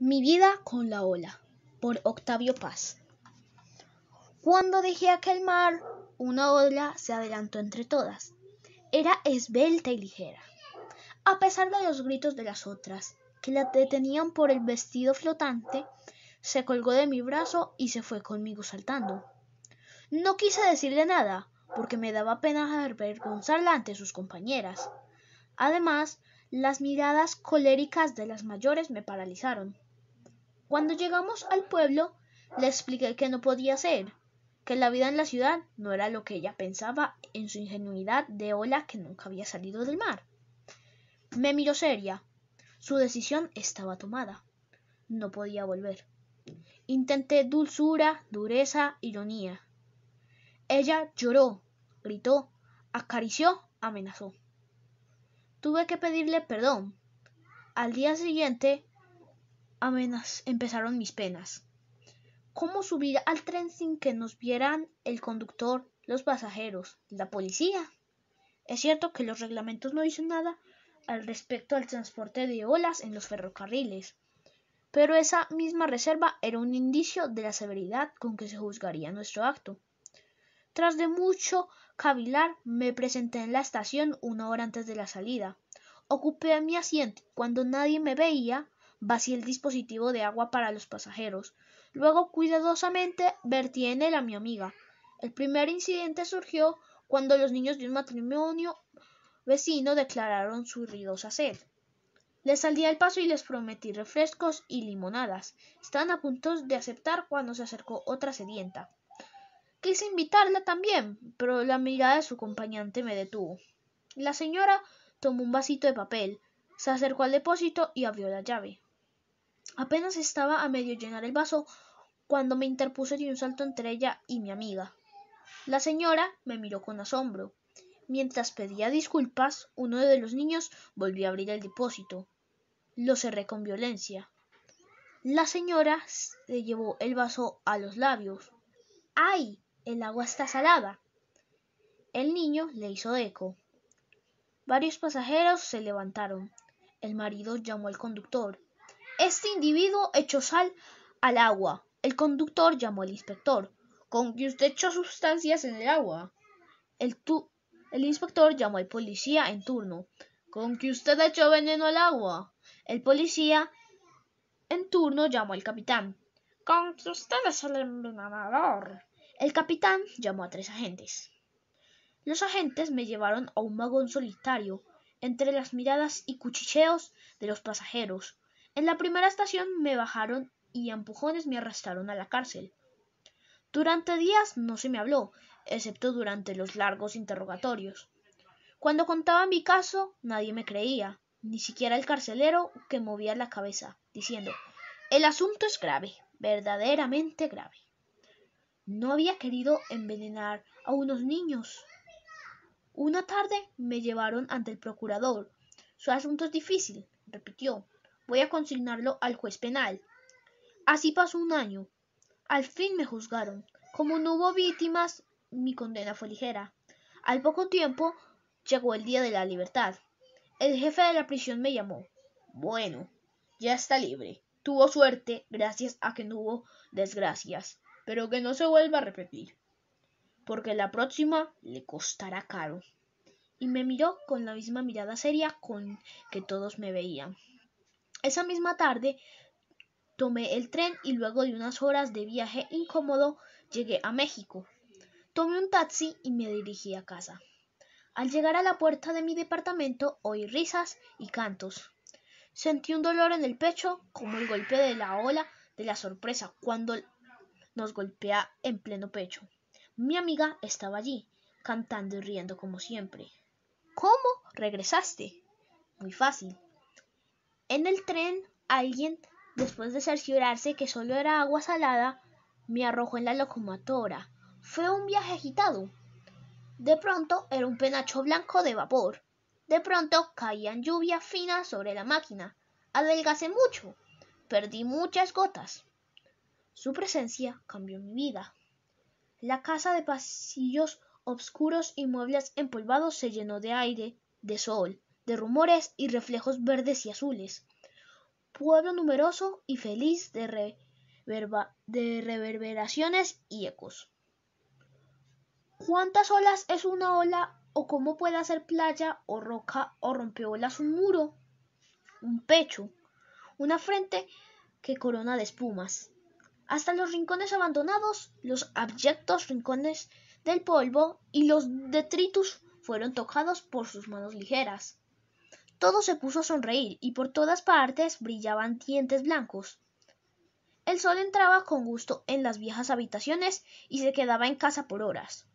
Mi vida con la ola, por Octavio Paz. Cuando dejé aquel mar, una ola se adelantó entre todas. Era esbelta y ligera, a pesar de los gritos de las otras, que la detenían por el vestido flotante. Se colgó de mi brazo y se fue conmigo saltando. No quise decirle nada, porque me daba pena avergonzarla ante sus compañeras. Además, las miradas coléricas de las mayores me paralizaron. Cuando llegamos al pueblo, le expliqué que no podía ser, que la vida en la ciudad no era lo que ella pensaba en su ingenuidad de ola que nunca había salido del mar. Me miró seria. Su decisión estaba tomada. No podía volver. Intenté dulzura, dureza, ironía. Ella lloró, gritó, acarició, amenazó. Tuve que pedirle perdón. Al día siguiente empezaron mis penas. ¿Cómo subir al tren sin que nos vieran el conductor, los pasajeros, la policía? Es cierto que los reglamentos no dicen nada al respecto al transporte de olas en los ferrocarriles, pero esa misma reserva era un indicio de la severidad con que se juzgaría nuestro acto. Tras de mucho cavilar, me presenté en la estación 1 hora antes de la salida. Ocupé mi asiento. Cuando nadie me veía, vacié el dispositivo de agua para los pasajeros. Luego cuidadosamente vertí en él a mi amiga. El primer incidente surgió cuando los niños de un matrimonio vecino declararon su ruidosa sed. Les salí al paso y les prometí refrescos y limonadas. Estaban a punto de aceptar cuando se acercó otra sedienta. Quise invitarla también, pero la mirada de su acompañante me detuvo. La señora tomó un vasito de papel, se acercó al depósito y abrió la llave. Apenas estaba a medio llenar el vaso cuando me interpuse de un salto entre ella y mi amiga. La señora me miró con asombro. Mientras pedía disculpas, uno de los niños volvió a abrir el depósito. Lo cerré con violencia. La señora se llevó el vaso a los labios. ¡Ay! El agua está salada. El niño le hizo eco. Varios pasajeros se levantaron. El marido llamó al conductor. Este individuo echó sal al agua. El conductor llamó al inspector. ¿Con que usted echó sustancias en el agua? El inspector llamó al policía en turno. ¿Con que usted echó veneno al agua? El policía en turno llamó al capitán. ¿Con que usted es el envenenador? El capitán llamó a 3 agentes. Los agentes me llevaron a un vagón solitario, entre las miradas y cuchicheos de los pasajeros. En la primera estación me bajaron y a empujones me arrastraron a la cárcel. Durante días no se me habló, excepto durante los largos interrogatorios. Cuando contaba mi caso, nadie me creía, ni siquiera el carcelero, que movía la cabeza, diciendo: el asunto es grave, verdaderamente grave. No había querido envenenar a unos niños. Una tarde me llevaron ante el procurador. Su asunto es difícil, repitió. Voy a consignarlo al juez penal. Así pasó un año. Al fin me juzgaron. Como no hubo víctimas, mi condena fue ligera. Al poco tiempo llegó el día de la libertad. El jefe de la prisión me llamó. Bueno, ya está libre. Tuvo suerte gracias a que no hubo desgracias, pero que no se vuelva a repetir, porque la próxima le costará caro. Y me miró con la misma mirada seria con que todos me veían. Esa misma tarde tomé el tren y luego de unas horas de viaje incómodo llegué a México. Tomé un taxi y me dirigí a casa. Al llegar a la puerta de mi departamento oí risas y cantos. Sentí un dolor en el pecho, como el golpe de la ola de la sorpresa cuando nos golpea en pleno pecho. Mi amiga estaba allí, cantando y riendo como siempre. ¿Cómo regresaste? Muy fácil. En el tren, alguien, después de cerciorarse que solo era agua salada, me arrojó en la locomotora. Fue un viaje agitado. De pronto era un penacho blanco de vapor. De pronto caían lluvia fina sobre la máquina. Adelgacé mucho. Perdí muchas gotas. Su presencia cambió mi vida. La casa de pasillos oscuros y muebles empolvados se llenó de aire, de sol, de rumores y reflejos verdes y azules. pueblo numeroso y feliz de reverberaciones y ecos. ¿Cuántas olas es una ola? ¿O cómo puede ser playa o roca o rompeolas un muro? Un pecho, una frente que corona de espumas. Hasta los rincones abandonados, los abyectos rincones del polvo y los detritus fueron tocados por sus manos ligeras. Todo se puso a sonreír y por todas partes brillaban dientes blancos. El sol entraba con gusto en las viejas habitaciones y se quedaba en casa por horas,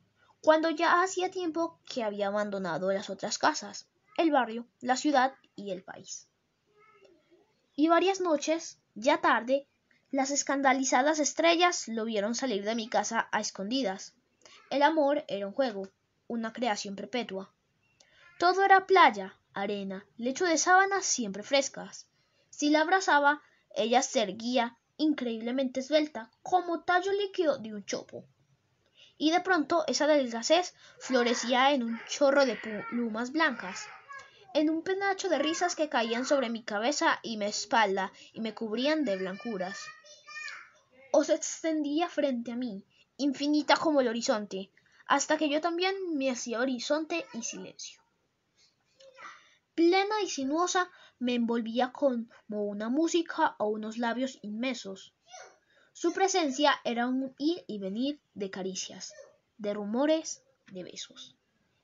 cuando ya hacía tiempo que había abandonado las otras casas, el barrio, la ciudad y el país. Y varias noches, ya tarde, las escandalizadas estrellas lo vieron salir de mi casa a escondidas. El amor era un juego, una creación perpetua. Todo era playa, arena, lecho de sábanas siempre frescas. Si la abrazaba, ella se erguía increíblemente esbelta, como tallo líquido de un chopo. Y de pronto esa delgadez florecía en un chorro de plumas blancas, en un penacho de risas que caían sobre mi cabeza y mi espalda y me cubrían de blancuras. O se extendía frente a mí, infinita como el horizonte, hasta que yo también me hacía horizonte y silencio. Plena y sinuosa me envolvía como una música o unos labios inmensos. Su presencia era un ir y venir de caricias, de rumores, de besos.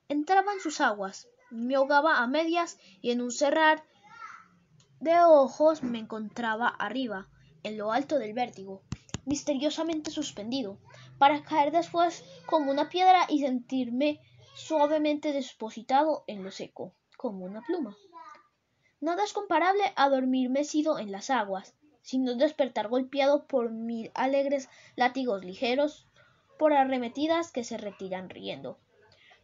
Entraba en sus aguas, me ahogaba a medias y en un cerrar de ojos me encontraba arriba, en lo alto del vértigo, misteriosamente suspendido, para caer después como una piedra y sentirme suavemente depositado en lo seco, como una pluma. Nada es comparable a dormir mecido en las aguas, sino despertar golpeado por 1000 alegres látigos ligeros, por arremetidas que se retiran riendo.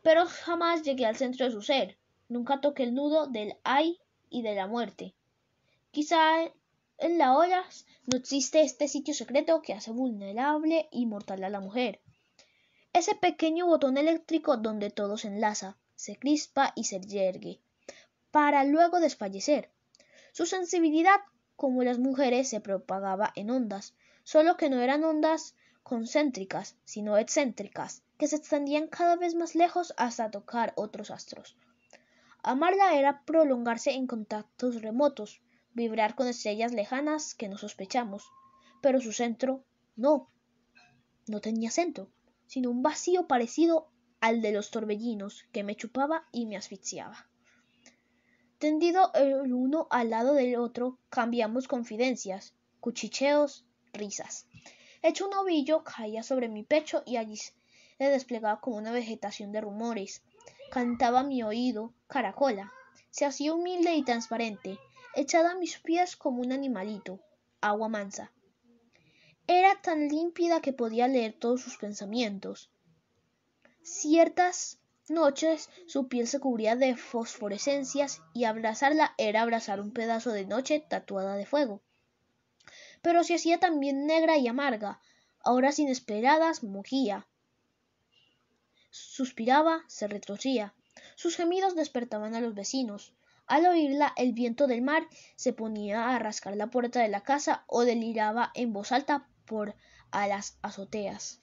Pero jamás llegué al centro de su ser, nunca toqué el nudo del ay y de la muerte. Quizá en la ola no existe este sitio secreto que hace vulnerable y mortal a la mujer. Ese pequeño botón eléctrico donde todo se enlaza, se crispa y se yergue, para luego desfallecer. Su sensibilidad, como las mujeres, se propagaba en ondas, solo que no eran ondas concéntricas, sino excéntricas, que se extendían cada vez más lejos hasta tocar otros astros. Amarla era prolongarse en contactos remotos, vibrar con estrellas lejanas que no sospechamos, pero su centro no tenía centro, sino un vacío parecido al de los torbellinos que me chupaba y me asfixiaba. Tendido el uno al lado del otro, cambiamos confidencias, cuchicheos, risas. Hecho un ovillo, caía sobre mi pecho y allí se desplegaba como una vegetación de rumores. Cantaba a mi oído, caracola. Se hacía humilde y transparente, echada a mis pies como un animalito, agua mansa. Era tan límpida que podía leer todos sus pensamientos. Ciertas noches su piel se cubría de fosforescencias y abrazarla era abrazar un pedazo de noche tatuada de fuego. Pero se hacía también negra y amarga, a horas inesperadas mugía. Suspiraba, se retorcía. Sus gemidos despertaban a los vecinos. Al oírla, el viento del mar se ponía a rascar la puerta de la casa o deliraba en voz alta por a las azoteas.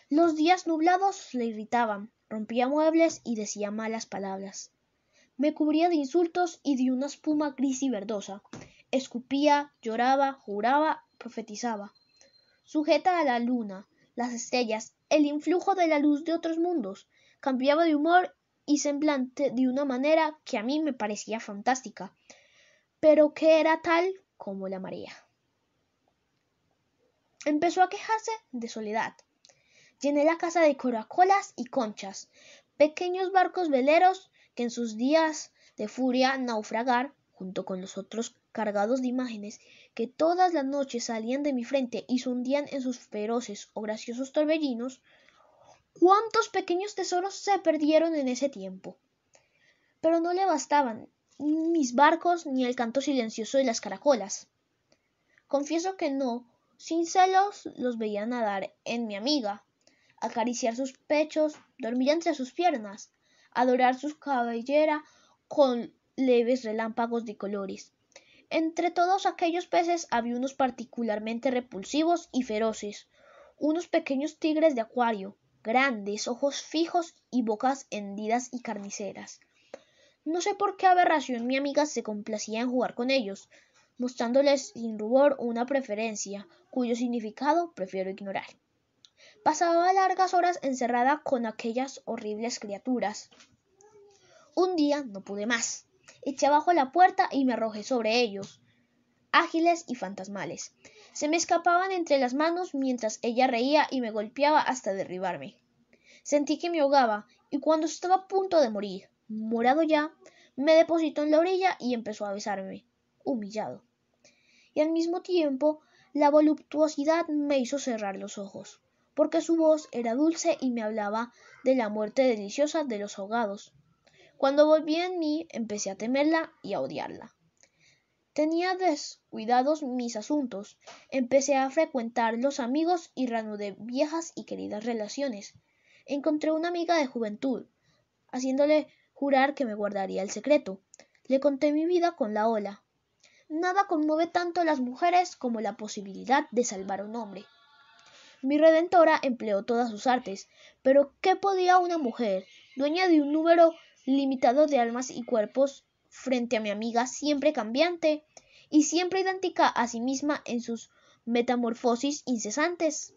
Los días nublados le irritaban, rompía muebles y decía malas palabras. Me cubría de insultos y de una espuma gris y verdosa. Escupía, lloraba, juraba, profetizaba. Sujeta a la luna, las estrellas, el influjo de la luz de otros mundos, cambiaba de humor y semblante de una manera que a mí me parecía fantástica, pero que era tal como la marea. Empezó a quejarse de soledad. Llené la casa de caracolas y conchas, pequeños barcos veleros que en sus días de furia naufragar, junto con los otros cargados de imágenes que todas las noches salían de mi frente y se hundían en sus feroces o graciosos torbellinos. ¿Cuántos pequeños tesoros se perdieron en ese tiempo? Pero no le bastaban ni mis barcos ni el canto silencioso de las caracolas. Confieso que no, sin celos, los veía nadar en mi amiga, acariciar sus pechos, dormir entre sus piernas, adorar su cabellera con leves relámpagos de colores. Entre todos aquellos peces había unos particularmente repulsivos y feroces, unos pequeños tigres de acuario, grandes, ojos fijos y bocas hendidas y carniceras. No sé por qué aberración mi amiga se complacía en jugar con ellos, mostrándoles sin rubor una preferencia, cuyo significado prefiero ignorar. Pasaba largas horas encerrada con aquellas horribles criaturas. Un día no pude más. Eché abajo la puerta y me arrojé sobre ellos, ágiles y fantasmales. Se me escapaban entre las manos mientras ella reía y me golpeaba hasta derribarme. Sentí que me ahogaba y cuando estaba a punto de morir, morado ya, me depositó en la orilla y empezó a besarme, humillado. Y al mismo tiempo la voluptuosidad me hizo cerrar los ojos, porque su voz era dulce y me hablaba de la muerte deliciosa de los ahogados. Cuando volví en mí, empecé a temerla y a odiarla. Tenía descuidados mis asuntos, empecé a frecuentar los amigos y reanudé viejas y queridas relaciones. Encontré una amiga de juventud, haciéndole jurar que me guardaría el secreto. Le conté mi vida con la ola. Nada conmueve tanto a las mujeres como la posibilidad de salvar a un hombre. Mi redentora empleó todas sus artes, pero ¿qué podía una mujer, dueña de un número limitado de almas y cuerpos, frente a mi amiga siempre cambiante y siempre idéntica a sí misma en sus metamorfosis incesantes?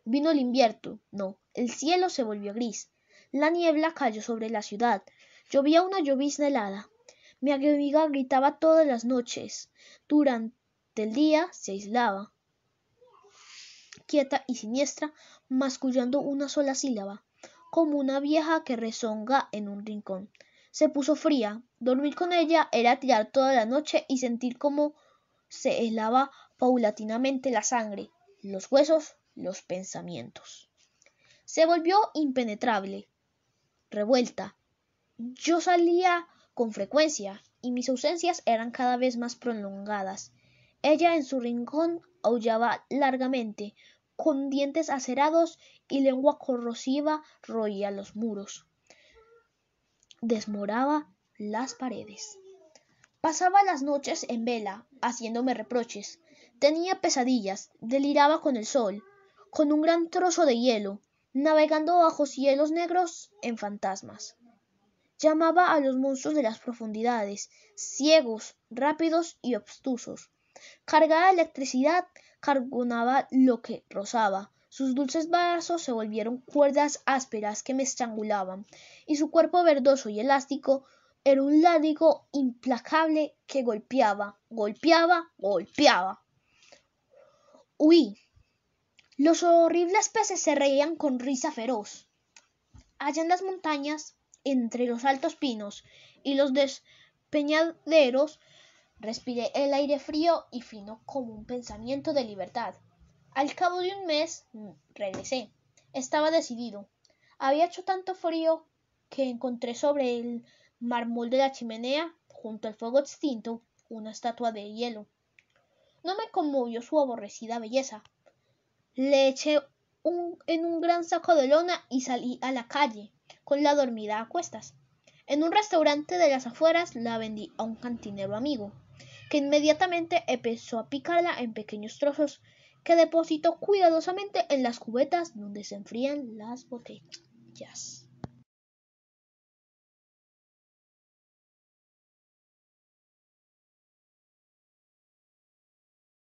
Vino el invierno, no, el cielo se volvió gris, la niebla cayó sobre la ciudad, llovía una llovizna helada. Mi amiga gritaba todas las noches, durante el día se aislaba, quieta y siniestra, mascullando una sola sílaba, como una vieja que rezonga en un rincón. Se puso fría. Dormir con ella era tirar toda la noche y sentir cómo se helaba paulatinamente la sangre, los huesos, los pensamientos. Se volvió impenetrable, revuelta. Yo salía con frecuencia y mis ausencias eran cada vez más prolongadas. Ella en su rincón aullaba largamente, con dientes acerados y lengua corrosiva roía los muros, desmoraba las paredes. Pasaba las noches en vela, haciéndome reproches. Tenía pesadillas, deliraba con el sol, con un gran trozo de hielo, navegando bajo cielos negros en fantasmas. Llamaba a los monstruos de las profundidades, ciegos, rápidos y obtusos. Cargada de electricidad, carbonaba lo que rozaba. Sus dulces brazos se volvieron cuerdas ásperas que me estrangulaban, y su cuerpo verdoso y elástico era un látigo implacable que golpeaba, golpeaba, golpeaba. Huí. Los horribles peces se reían con risa feroz. Allá en las montañas, entre los altos pinos y los despeñaderos, respiré el aire frío y fino como un pensamiento de libertad. Al cabo de un mes regresé. Estaba decidido. Había hecho tanto frío que encontré sobre el mármol de la chimenea, junto al fuego extinto, una estatua de hielo. No me conmovió su aborrecida belleza. Le eché en un gran saco de lona y salí a la calle, con la dormida a cuestas. En un restaurante de las afueras la vendí a un cantinero amigo, que inmediatamente empezó a picarla en pequeños trozos que depositó cuidadosamente en las cubetas donde se enfrían las botellas.